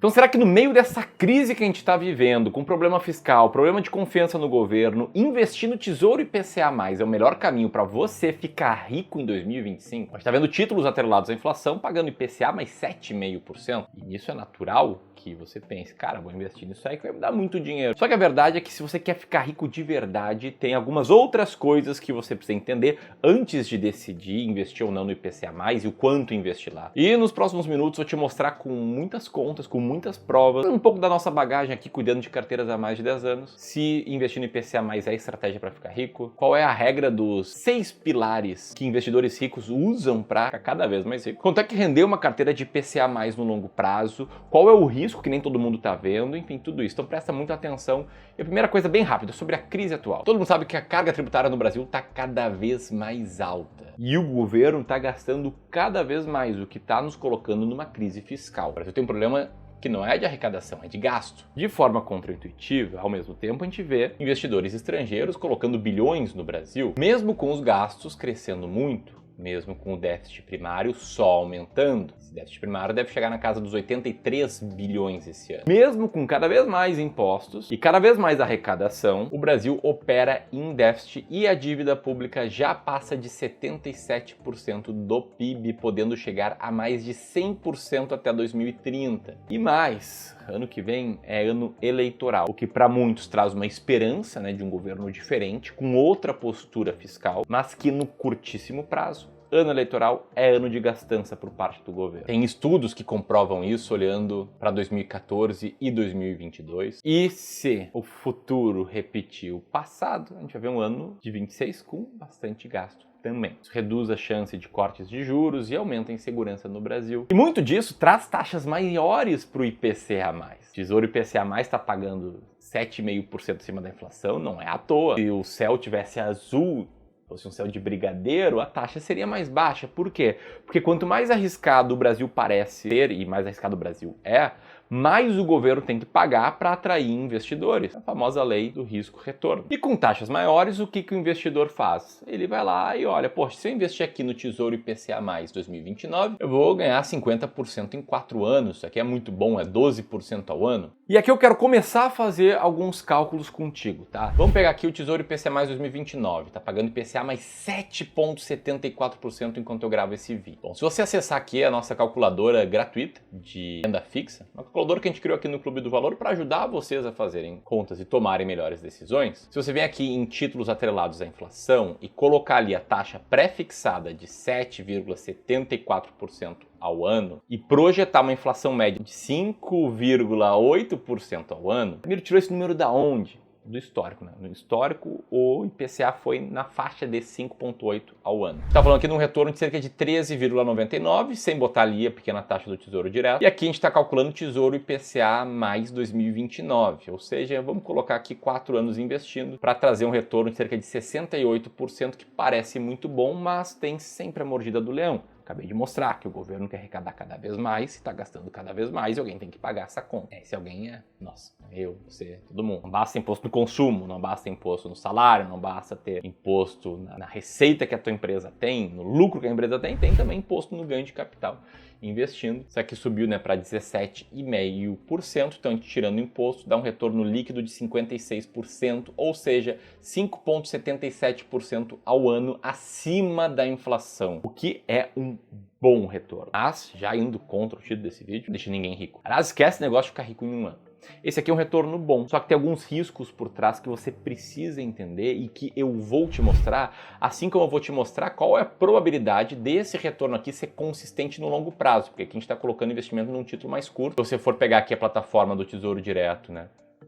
Então será que no meio dessa crise que a gente está vivendo, com problema fiscal, problema de confiança no governo, investir no Tesouro IPCA+, é o melhor caminho para você ficar rico em 2025? A gente está vendo títulos atrelados à inflação pagando IPCA mais 7,5%. E isso é natural que você pense, cara, vou investir nisso aí que vai me dar muito dinheiro. Só que a verdade é que se você quer ficar rico de verdade, tem algumas outras coisas que você precisa entender antes de decidir investir ou não no IPCA+, e o quanto investir lá. E nos próximos minutos eu vou te mostrar com muitas contas, com muitas provas, um pouco da nossa bagagem aqui cuidando de carteiras há mais de 10 anos, se investir no IPCA+ é estratégia para ficar rico, qual é a regra dos 6 pilares que investidores ricos usam para ficar cada vez mais rico, quanto é que render uma carteira de IPCA+ no longo prazo, qual é o risco que nem todo mundo está vendo, enfim, tudo isso. Então presta muita atenção. E a primeira coisa bem rápida, sobre a crise atual. Todo mundo sabe que a carga tributária no Brasil está cada vez mais alta. E o governo está gastando cada vez mais, o que está nos colocando numa crise fiscal. O Brasil tem um problema que não é de arrecadação, é de gasto. De forma contraintuitiva, ao mesmo tempo a gente vê investidores estrangeiros colocando bilhões no Brasil, mesmo com os gastos crescendo muito, mesmo com o déficit primário só aumentando. Esse déficit primário deve chegar na casa dos 83 bilhões esse ano. Mesmo com cada vez mais impostos e cada vez mais arrecadação, o Brasil opera em déficit e a dívida pública já passa de 77% do PIB, podendo chegar a mais de 100% até 2030. E mais, ano que vem é ano eleitoral, o que para muitos traz uma esperança, de um governo diferente, com outra postura fiscal, mas que no curtíssimo prazo, ano eleitoral é ano de gastança por parte do governo. Tem estudos que comprovam isso olhando para 2014 e 2022. E se o futuro repetir o passado, a gente vai ver um ano de 26 com bastante gasto também. Isso reduz a chance de cortes de juros e aumenta a insegurança no Brasil. E muito disso traz taxas maiores para o IPCA+. O Tesouro IPCA+ está pagando 7,5% acima da inflação, não é à toa. Se o céu tivesse azul, fosse um céu de brigadeiro, a taxa seria mais baixa. Por quê? Porque quanto mais arriscado o Brasil parece ser, e mais arriscado o Brasil é, mais o governo tem que pagar para atrair investidores. A famosa lei do risco-retorno. E com taxas maiores, o que o investidor faz? Ele vai lá e olha, poxa, se eu investir aqui no Tesouro IPCA+ 2029, eu vou ganhar 50% em 4 anos. Isso aqui é muito bom, é 12% ao ano. E aqui eu quero começar a fazer alguns cálculos contigo, tá? Vamos pegar aqui o Tesouro IPCA+ 2029, tá pagando IPCA mais 7,74% enquanto eu gravo esse vídeo. Bom, se você acessar aqui a nossa calculadora gratuita de renda fixa, uma calculadora que a gente criou aqui no Clube do Valor para ajudar vocês a fazerem contas e tomarem melhores decisões. Se você vem aqui em títulos atrelados à inflação e colocar ali a taxa pré-fixada de 7,74% ao ano e projetar uma inflação média de 5,8% ao ano, primeiro tirou esse número da onde? Do histórico, No histórico, o IPCA foi na faixa de 5,8 ao ano. Está falando aqui de um retorno de cerca de 13,99, sem botar ali a pequena taxa do Tesouro Direto. E aqui a gente está calculando o Tesouro IPCA mais 2029, ou seja, vamos colocar aqui 4 anos investindo para trazer um retorno de cerca de 68%, que parece muito bom, mas tem sempre a mordida do leão. Acabei de mostrar que o governo quer arrecadar cada vez mais, está gastando cada vez mais e alguém tem que pagar essa conta. Esse alguém é nós, eu, você, todo mundo. Não basta imposto no consumo, não basta imposto no salário, não basta ter imposto na receita que a tua empresa tem, no lucro que a empresa tem também imposto no ganho de capital investindo. Isso aqui subiu para 17,5%, então a gente tirando imposto dá um retorno líquido de 56%, ou seja, 5,77% ao ano acima da inflação, o que é um bom retorno. Mas, já indo contra o título desse vídeo, não deixa ninguém rico. Aliás, esquece esse negócio de ficar rico em um ano. Esse aqui é um retorno bom, só que tem alguns riscos por trás que você precisa entender e que eu vou te mostrar, assim como eu vou te mostrar qual é a probabilidade desse retorno aqui ser consistente no longo prazo, porque aqui a gente está colocando investimento num título mais curto. Se você for pegar aqui a plataforma do Tesouro Direto,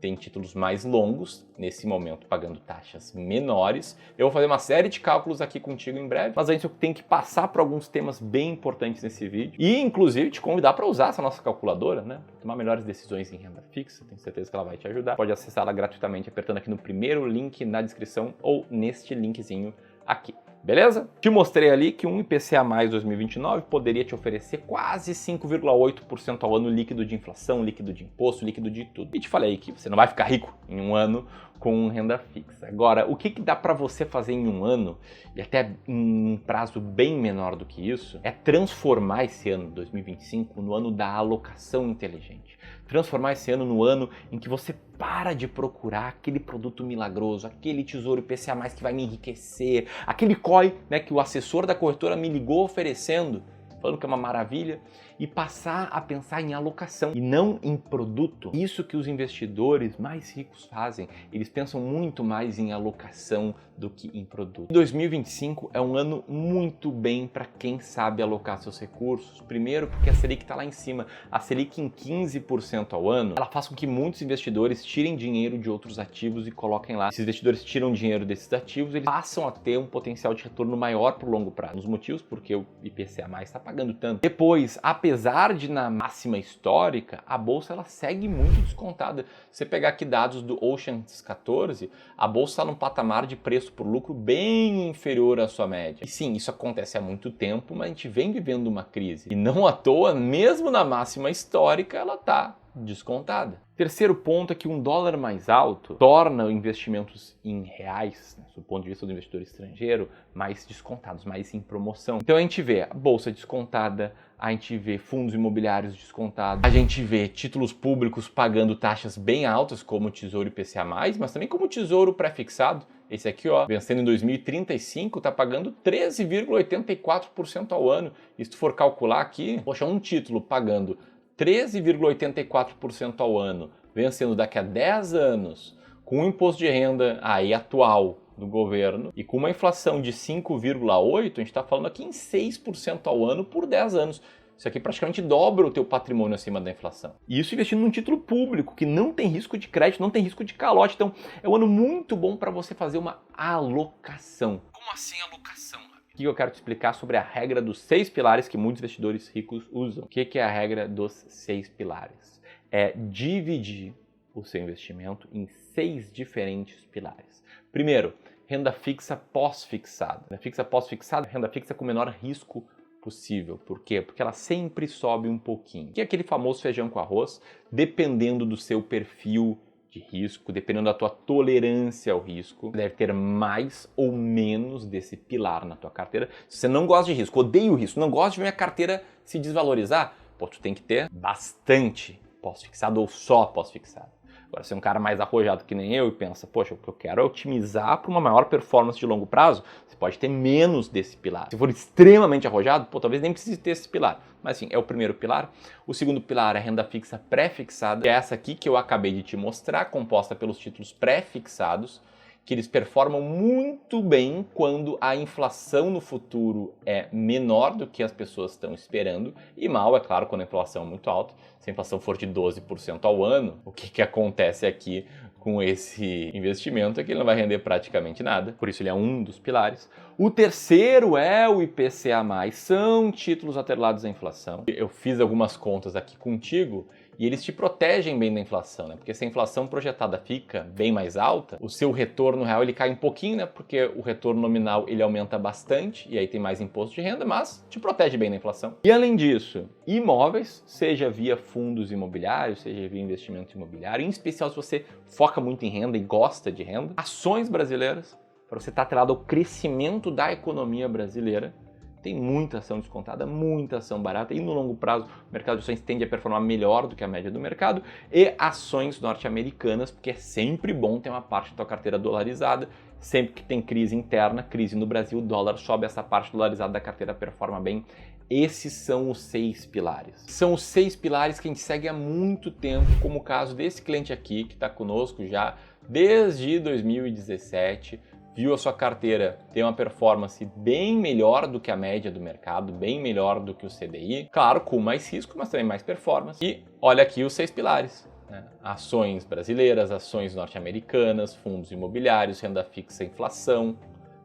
tem títulos mais longos, nesse momento pagando taxas menores. Eu vou fazer uma série de cálculos aqui contigo em breve, mas antes eu tenho que passar por alguns temas bem importantes nesse vídeo e inclusive te convidar para usar essa nossa calculadora, para tomar melhores decisões em renda fixa. Tenho certeza que ela vai te ajudar. Pode acessá-la gratuitamente apertando aqui no primeiro link na descrição ou neste linkzinho aqui. Beleza? Te mostrei ali que um IPCA mais 2029 poderia te oferecer quase 5,8% ao ano líquido de inflação, líquido de imposto, líquido de tudo. E te falei que você não vai ficar rico em um ano com renda fixa. Agora, o que dá para você fazer em um ano, e até em um prazo bem menor do que isso, é transformar esse ano, 2025, no ano da alocação inteligente. Transformar esse ano no ano em que você para de procurar aquele produto milagroso, aquele tesouro IPCA+, que vai me enriquecer, aquele COI, né, que o assessor da corretora me ligou oferecendo, falando que é uma maravilha, e passar a pensar em alocação e não em produto. Isso que os investidores mais ricos fazem, eles pensam muito mais em alocação do que em produto. 2025 é um ano muito bem para quem sabe alocar seus recursos. Primeiro, porque a Selic está lá em cima. A Selic em 15% ao ano, ela faz com que muitos investidores tirem dinheiro de outros ativos e coloquem lá. Esses investidores tiram dinheiro desses ativos, eles passam a ter um potencial de retorno maior para o longo prazo. Os motivos porque o IPCA+ está pagando tanto. Depois, apesar de na máxima histórica, a bolsa ela segue muito descontada. Se você pegar aqui dados do Oceans 14, a bolsa está num patamar de preço por lucro bem inferior à sua média. E sim, isso acontece há muito tempo, mas a gente vem vivendo uma crise. E não à toa, mesmo na máxima histórica, ela está descontada. Terceiro ponto é que um dólar mais alto torna investimentos em reais, né, do ponto de vista do investidor estrangeiro, mais descontados, mais em promoção. Então a gente vê a bolsa descontada, a gente vê fundos imobiliários descontados, a gente vê títulos públicos pagando taxas bem altas, como o Tesouro IPCA+, mas também como o Tesouro pré-fixado. Esse aqui, ó, vencendo em 2035, está pagando 13,84% ao ano. E se tu for calcular aqui, poxa, um título pagando 13,84% ao ano, vencendo daqui a 10 anos, com um imposto de renda aí atual do governo e com uma inflação de 5,8%, a gente está falando aqui em 6% ao ano por 10 anos. Isso aqui praticamente dobra o teu patrimônio acima da inflação. E isso investindo num título público, que não tem risco de crédito, não tem risco de calote. Então, é um ano muito bom para você fazer uma alocação. Como assim alocação? Aqui eu quero te explicar sobre a regra dos 6 pilares que muitos investidores ricos usam. O que é a regra dos 6 pilares? É dividir o seu investimento em 6 diferentes pilares. Primeiro, renda fixa pós-fixada. Renda fixa pós-fixada, renda fixa com menor risco possível. Por quê? Porque ela sempre sobe um pouquinho. Que é aquele famoso feijão com arroz, dependendo do seu perfil de risco, dependendo da tua tolerância ao risco, você deve ter mais ou menos desse pilar na tua carteira. Se você não gosta de risco, odeia o risco, não gosta de ver a carteira se desvalorizar, pô, tu tem que ter bastante pós-fixado ou só pós-fixado. Agora, se é um cara mais arrojado que nem eu e pensa, poxa, o que eu quero é otimizar para uma maior performance de longo prazo, você pode ter menos desse pilar. Se for extremamente arrojado, pô, talvez nem precise ter esse pilar. Mas sim, é o primeiro pilar. O segundo pilar é a renda fixa pré-fixada, que é essa aqui que eu acabei de te mostrar, composta pelos títulos pré-fixados, que eles performam muito bem quando a inflação no futuro é menor do que as pessoas estão esperando e mal, é claro, quando a inflação é muito alta. Se a inflação for de 12% ao ano, o que acontece aqui com esse investimento é que ele não vai render praticamente nada, por isso ele é um dos pilares. O terceiro é o IPCA+, são títulos atrelados à inflação. Eu fiz algumas contas aqui contigo e eles te protegem bem da inflação, né? Porque se a inflação projetada fica bem mais alta, o seu retorno real ele cai um pouquinho, né? Porque o retorno nominal ele aumenta bastante e aí tem mais imposto de renda, mas te protege bem da inflação. E além disso, imóveis, seja via fundos imobiliários, seja via investimento imobiliário, em especial se você foca muito em renda e gosta de renda, ações brasileiras, para você estar atrelado ao crescimento da economia brasileira. Tem muita ação descontada, muita ação barata e no longo prazo o mercado de ações tende a performar melhor do que a média do mercado e ações norte-americanas, porque é sempre bom ter uma parte da tua carteira dolarizada. Sempre que tem crise interna, crise no Brasil, o dólar sobe, essa parte dolarizada da carteira performa bem. Esses são os 6 pilares. São os 6 pilares que a gente segue há muito tempo, como o caso desse cliente aqui que está conosco já desde 2017. Viu a sua carteira ter uma performance bem melhor do que a média do mercado, bem melhor do que o CDI, claro, com mais risco, mas também mais performance. E olha aqui os 6 pilares, né? Ações brasileiras, ações norte-americanas, fundos imobiliários, renda fixa inflação,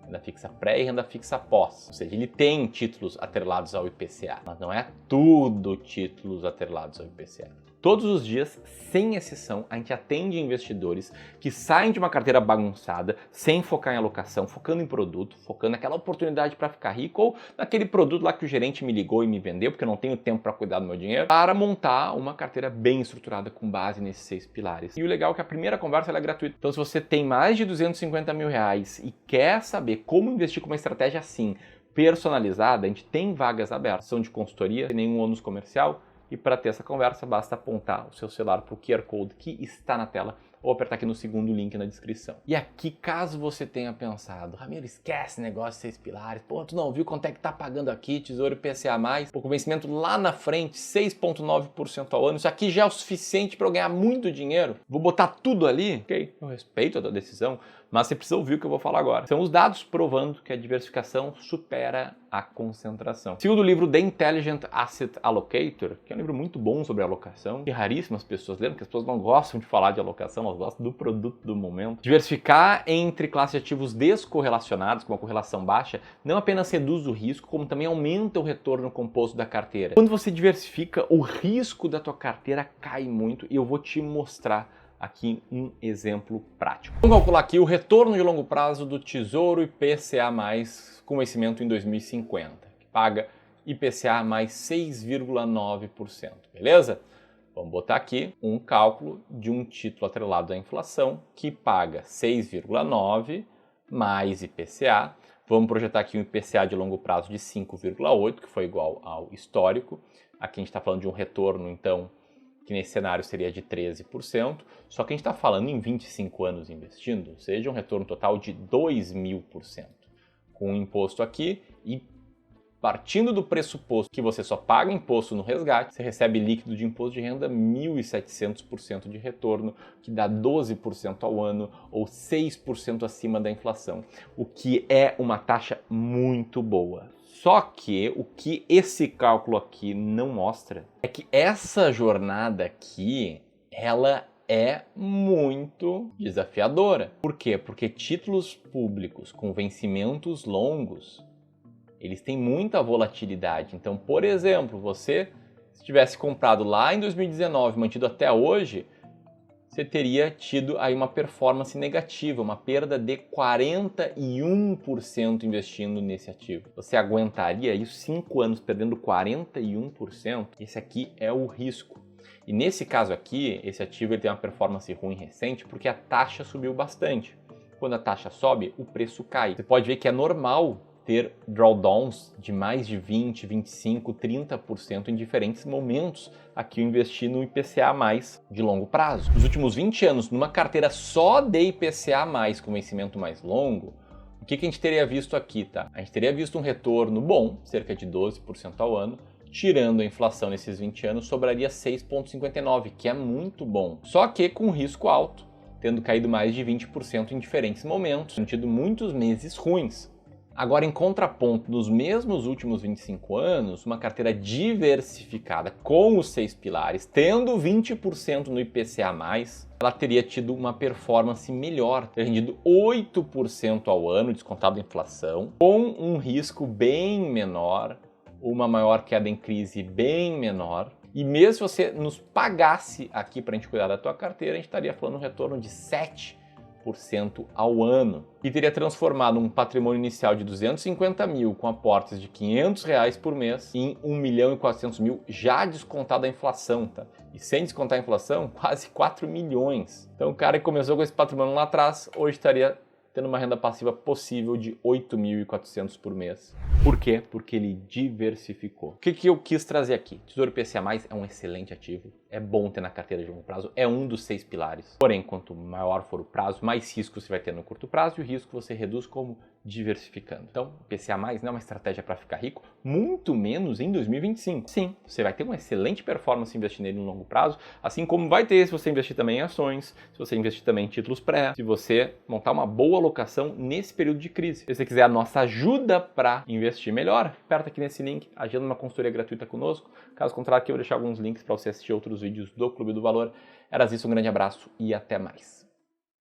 renda fixa pré e renda fixa pós. Ou seja, ele tem títulos atrelados ao IPCA, mas não é tudo títulos atrelados ao IPCA. Todos os dias, sem exceção, a gente atende investidores que saem de uma carteira bagunçada, sem focar em alocação, focando em produto, focando naquela oportunidade para ficar rico ou naquele produto lá que o gerente me ligou e me vendeu, porque eu não tenho tempo para cuidar do meu dinheiro, para montar uma carteira bem estruturada com base nesses 6 pilares. E o legal é que a primeira conversa ela é gratuita. Então, se você tem mais de 250 mil reais e quer saber como investir com uma estratégia assim, personalizada, a gente tem vagas abertas. São de consultoria, sem nenhum ônus comercial. E para ter essa conversa, basta apontar o seu celular para o QR Code que está na tela ou apertar aqui no segundo link na descrição. E aqui, caso você tenha pensado, Ramiro, esquece negócio de 6 pilares, pô, tu não viu quanto é que tá pagando aqui, Tesouro IPCA+, pô, com vencimento lá na frente, 6,9% ao ano, isso aqui já é o suficiente para eu ganhar muito dinheiro? Vou botar tudo ali? Ok, eu respeito a tua decisão, mas você precisa ouvir o que eu vou falar agora. São os dados provando que a diversificação supera a concentração. Segundo o livro The Intelligent Asset Allocator, que é um livro muito bom sobre alocação, que raríssimas pessoas lembram, que as pessoas não gostam de falar de alocação, elas gostam do produto do momento. Diversificar entre classes de ativos descorrelacionados, com uma correlação baixa, não apenas reduz o risco, como também aumenta o retorno composto da carteira. Quando você diversifica, o risco da tua carteira cai muito e eu vou te mostrar aqui um exemplo prático. Vamos calcular aqui o retorno de longo prazo do Tesouro IPCA+, com vencimento em 2050, que paga IPCA mais 6,9%, beleza? Vamos botar aqui um cálculo de um título atrelado à inflação que paga 6,9 mais IPCA. Vamos projetar aqui um IPCA de longo prazo de 5,8, que foi igual ao histórico. Aqui a gente está falando de um retorno, então, que nesse cenário seria de 13%, só que a gente está falando em 25 anos investindo, ou seja, um retorno total de 2.000%. Com o imposto aqui e partindo do pressuposto que você só paga imposto no resgate, você recebe líquido de imposto de renda 1.700% de retorno, que dá 12% ao ano ou 6% acima da inflação, o que é uma taxa muito boa. Só que o que esse cálculo aqui não mostra é que essa jornada aqui, ela é muito desafiadora. Por quê? Porque títulos públicos com vencimentos longos, eles têm muita volatilidade. Então, por exemplo, você, se tivesse comprado lá em 2019, mantido até hoje, você teria tido aí uma performance negativa, uma perda de 41% investindo nesse ativo. Você aguentaria isso 5 anos perdendo 41%? Esse aqui é o risco. E nesse caso aqui, esse ativo ele tem uma performance ruim recente porque a taxa subiu bastante. Quando a taxa sobe, o preço cai. Você pode ver que é normal ter drawdowns de mais de 20, 25, 30% em diferentes momentos aqui eu investi no IPCA+, de longo prazo. Nos últimos 20 anos, numa carteira só de IPCA+, com vencimento mais longo, o que a gente teria visto aqui, tá? A gente teria visto um retorno bom, cerca de 12% ao ano, tirando a inflação nesses 20 anos, sobraria 6,59%, que é muito bom. Só que com risco alto, tendo caído mais de 20% em diferentes momentos, tendo tido muitos meses ruins. Agora, em contraponto, nos mesmos últimos 25 anos, uma carteira diversificada com os 6 pilares, tendo 20% no IPCA+, ela teria tido uma performance melhor, teria rendido 8% ao ano, descontado a inflação, com um risco bem menor, uma maior queda em crise bem menor. E mesmo se você nos pagasse aqui para a gente cuidar da tua carteira, a gente estaria falando um retorno de 7% ao ano, e teria transformado um patrimônio inicial de 250 mil com aportes de R$500 por mês em 1.400.000 já descontado a inflação, tá? E sem descontar a inflação, quase 4 milhões. Então o cara que começou com esse patrimônio lá atrás, hoje estaria tendo uma renda passiva possível de 8.400 por mês. Por quê? Porque ele diversificou. O que eu quis trazer aqui? Tesouro IPCA+, é um excelente ativo, é bom ter na carteira de longo prazo, é um dos 6 pilares. Porém, quanto maior for o prazo, mais risco você vai ter no curto prazo e o risco você reduz como diversificando. Então, IPCA+, não é uma estratégia para ficar rico, muito menos em 2025. Sim, você vai ter uma excelente performance investindo nele no longo prazo, assim como vai ter se você investir também em ações, se você investir também em títulos pré, se você montar uma boa alocação nesse período de crise. Se você quiser a nossa ajuda para investir melhor, aperta aqui nesse link, agenda uma consultoria gratuita conosco. Caso contrário, aqui eu vou deixar alguns links para você assistir outros vídeos do Clube do Valor. Era isso, um grande abraço e até mais.